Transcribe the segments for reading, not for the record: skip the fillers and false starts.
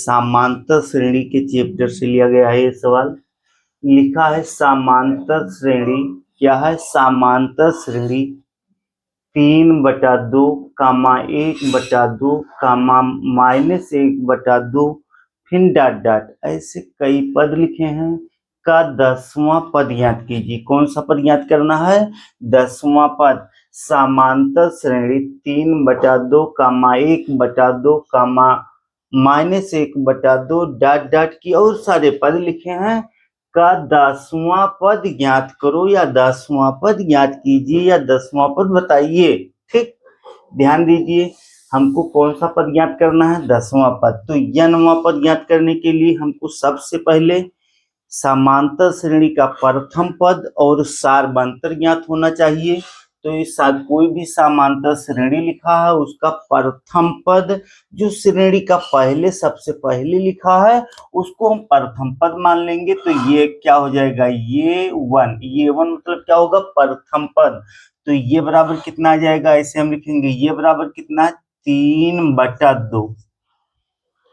समांतर श्रेणी के चैप्टर से लिया गया है ये सवाल। लिखा है समांतर श्रेणी, क्या है समांतर श्रेणी 3/2 कामा 1/2 कामा -1/2 फिर डॉट डॉट, ऐसे कई पद लिखे हैं। का 10वां पद ज्ञात कीजिए। कौन सा पद ज्ञात करना है? 10वां पद। समांतर श्रेणी 3/2 कामा 1/2 कामा -1/2 डॉट डॉट की और सारे पद लिखे हैं। का 10वां पद ज्ञात करो या 10वां पद ज्ञात कीजिए या 10वां पद बताइए। ठीक, ध्यान दीजिए, हमको कौन सा पद ज्ञात करना है? 10वां पद। तो n वां पद ज्ञात करने के लिए हमको सबसे पहले समांतर श्रेणी का प्रथम पद और सारवंतर ज्ञात होना चाहिए। तो इस साथ कोई भी समांतर श्रेणी लिखा है उसका प्रथम पद जो श्रेणी का पहले सबसे पहले लिखा है उसको हम प्रथम पद मान लेंगे। तो ये क्या हो जाएगा? ये वन मतलब क्या होगा? प्रथम पद। तो ये बराबर कितना आ जाएगा? ऐसे हम लिखेंगे ये बराबर कितना है? 3/2।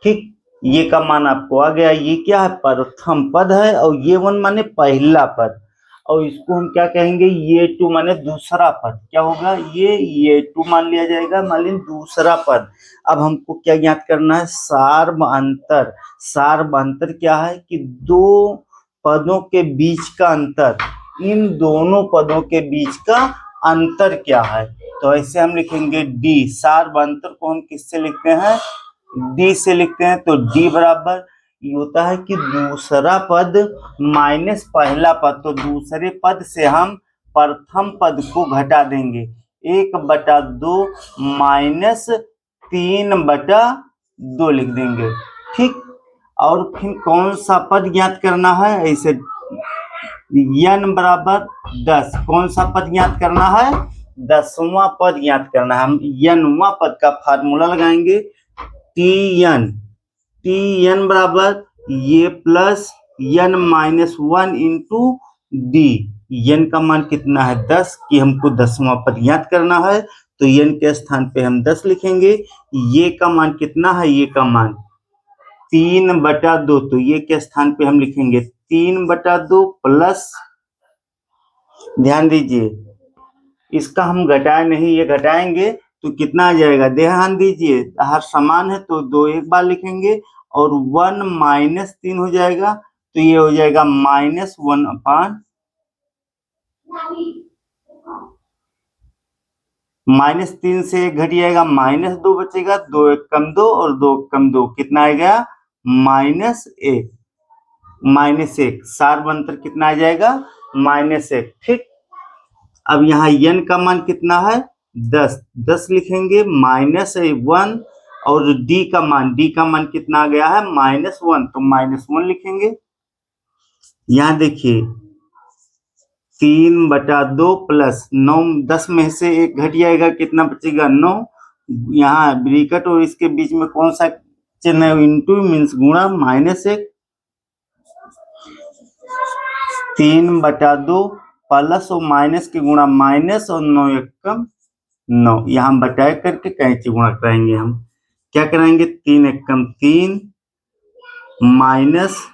ठीक, ये का मान आपको आ गया। ये क्या है? प्रथम पद है और ये 1 माने पहला पद और इसको हम क्या कहेंगे? ये 2 माने दूसरा पद। क्या होगा? ये 2 मान लिया जाएगा, मान लीजिए दूसरा पद। अब हमको क्या ज्ञात करना है? सार्वअंतर। सार्वअंतर क्या है? कि दो पदों के बीच का अंतर, इन दोनों पदों के बीच का अंतर क्या है? तो ऐसे हम लिखेंगे डी। सार्वअंतर को हम किससे लिखते हैं? डी से लिखते हैं। तो डी बराबर ये होता है कि दूसरा पद माइनस पहला पद। तो दूसरे पद से हम प्रथम पद को घटा देंगे। 1/2 माइनस 3/2 लिख देंगे। ठीक, और फिर कौन सा पद ज्ञात करना है? ऐसे n बराबर 10। कौन सा पद ज्ञात करना है? 10वां पद ज्ञात करना है। हम n वां पद का फार्मूला लगाएंगे। tn बराबर ये plus n-1 into D. n का मान कितना है? 10 कि हमको 10वां पद ज्ञात करना है। तो n के स्थान पे हम 10 लिखेंगे। ये का मान कितना है? ये का मान 3/2। तो ये के स्थान पे हम लिखेंगे 3/2 प्लस, ध्यान दीजिए इसका हम घटाए नहीं, ये घटाएंगे तो कितना आ जाएगा? ध्यान दीजिए, हर समान है तो 2 एक बार लिखेंगे और 1 माइनस 3 हो जाएगा। तो ये हो जाएगा -1/, -3 से 1 घट जाएगा, -2 बचेगा। 2 1 कम 2 और 2 कम 2 कितना आएगा? -1। सार्वअंतर कितना आ जाएगा? -1। ठीक, अब यहाँ n का मान कितना है? 10 लिखेंगे, -1 और d का मान कितना आ गया है? -1। तो -1 लिखेंगे। यहाँ देखिए 3/2 प्लस 9, 10 में से 1 घट जाएगा, कितना बचेगा? 9। यहाँ ब्रैकेट और इसके बीच में कौन सा चिन्ह है? इंटू मीन्स गुणा, -1। 3/2 प्लस और माइनस के गुणा माइनस और 9 एकम 9। यहाँ हम बटाए करके कैंची गुणा कराएंगे। हम क्या कराएंगे? 3 एकम 3 माइनस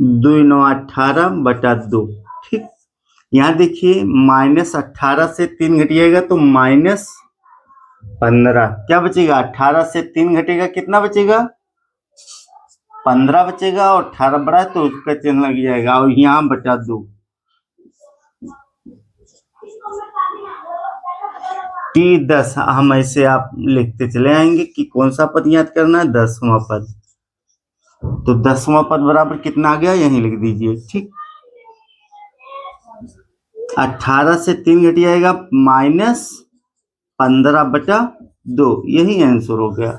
2 9 18/2। ठीक, यहाँ देखिए -18 से 3 घटिएगा तो -15। क्या बचेगा? 18 से 3 घटेगा, कितना बचेगा? 15 बचेगा और 18 बड़ा है तो उसका चिन्ह लग जाएगा और यहाँ -2। T10 हम ऐसे आप लिखते चले आएंगे कि कौन सा पद याद करना है? 10वां पद। तो 10वां पद बराबर कितना आ गया? यहीं लिख दीजिए। ठीक, 18 से 3 घट जाएगा -15/2, यही आंसर हो गया।